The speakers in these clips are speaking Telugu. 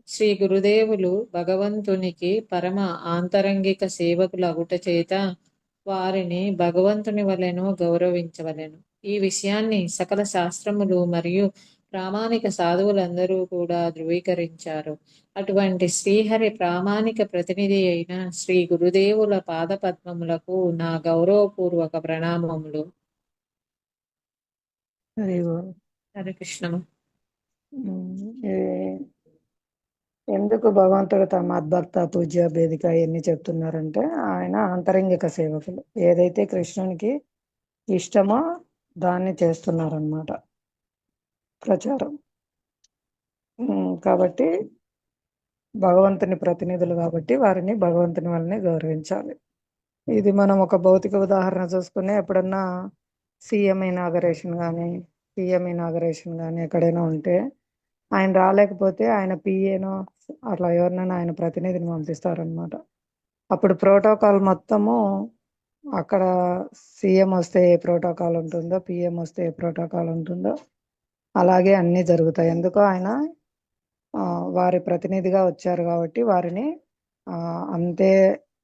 శ్రీ గురుదేవులు భగవంతునికి పరమ ఆంతరంగిక సేవకులగుట చేత వారిని భగవంతుని వలెను గౌరవించవలెను. ఈ విషయాన్ని సకల శాస్త్రములు మరియు ప్రామాణిక సాధువులందరూ కూడా ధృవీకరించారు. అటువంటి శ్రీహరి ప్రామాణిక ప్రతినిధి అయిన శ్రీ గురుదేవుల పాదపద్మములకు నా గౌరవపూర్వక ప్రణామములు. హరి హరే కృష్ణ. ఎందుకు భగవంతుడు తమ మద్భక్త పూజ్య వేదిక ఇవన్నీ చెప్తున్నారంటే ఆయన ఆంతరంగిక సేవకులు ఏదైతే కృష్ణునికి ఇష్టమో దాన్ని చేస్తున్నారన్నమాట ప్రచారం. కాబట్టి భగవంతుని ప్రతినిధులు కాబట్టి వారిని భగవంతుని వల్లనే గౌరవించాలి. ఇది మనం ఒక భౌతిక ఉదాహరణ చూసుకుని ఎప్పుడన్నా సీఎం ఇనాగరేషన్ కానీ ఎక్కడైనా ఉంటే ఆయన రాలేకపోతే ఆయన పిఏనో అట్లా ఎవరినైనా ఆయన ప్రతినిధిని పంపిస్తారనమాట. అప్పుడు ప్రోటోకాల్ మొత్తము అక్కడ సీఎం వస్తే ఏ ప్రోటోకాల్ ఉంటుందో, పిఎం వస్తే ఏ ప్రోటోకాల్ ఉంటుందో అలాగే అన్నీ జరుగుతాయి. ఎందుకో ఆయన వారి ప్రతినిధిగా వచ్చారు కాబట్టి వారిని అంతే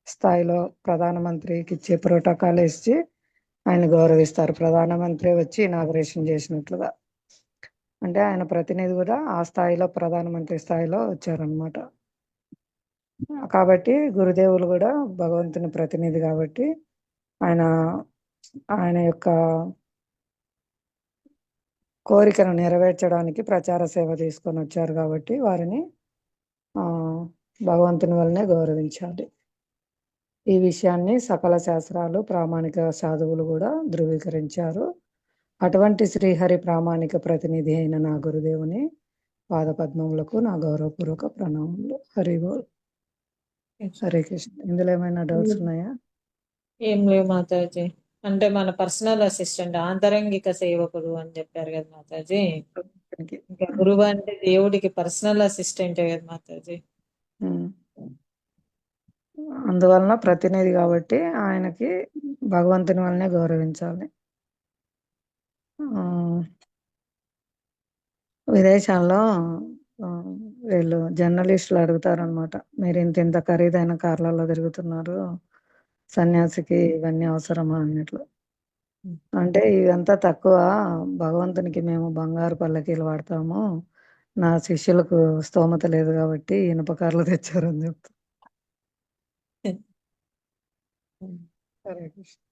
స్థాయిలో ప్రధానమంత్రికి ఇచ్చే ప్రోటోకాల్ ఇచ్చి ఆయన గౌరవిస్తారు. ప్రధానమంత్రి వచ్చి ఇనాగరేషన్ చేసినట్లుగా. అంటే ఆయన ప్రతినిధి కూడా ఆ స్థాయిలో ప్రధానమంత్రి స్థాయిలో వచ్చారనమాట. కాబట్టి గురుదేవులు కూడా భగవంతుని ప్రతినిధి కాబట్టి ఆయన యొక్క కోరికను నెరవేర్చడానికి ప్రచార సేవ తీసుకొని వచ్చారు కాబట్టి వారిని భగవంతుని వల్లనే గౌరవించాలి. ఈ విషయాన్ని సకల శాస్త్రాలు ప్రామాణిక సాధువులు కూడా ధృవీకరించారు. అటువంటి శ్రీహరి ప్రామాణిక ప్రతినిధి అయిన నా గురుదేవుని పాదపద్మములకు నా గౌరవపూర్వక ప్రణామములు. హరి బోల్. హరే కృష్ణ. ఇందులో ఏమైనా డౌట్స్ ఉన్నాయా? ఏం లేవు మాతాజీ. అంటే మన పర్సనల్ అసిస్టెంట్ ఆంతరంగిక సేవకుడు అని చెప్పారు కదా మాతాజీ. ఇంకా గురువు అంటే దేవుడికి పర్సనల్ అసిస్టెంట్ కదా మాతాజీ. అందువలన ప్రతినిధి కాబట్టి ఆయనకి భగవంతుని వల్లనే గౌరవించాలి. విదేశాల్లో వీళ్ళు జర్నలిస్టులు అడుగుతారనమాట, మీరు ఇంత ఖరీదైన కార్లలో తిరుగుతున్నారు, సన్యాసికి ఇవన్నీ అవసరమా అన్నట్లు. అంటే ఇదంతా తక్కువ, భగవంతునికి మేము బంగారు పల్లకీలు వాడతాము, నా శిష్యులకు స్తోమత లేదు కాబట్టి ఇనుప కార్లు తెచ్చారని చెప్తా. హరే కృష్ణ.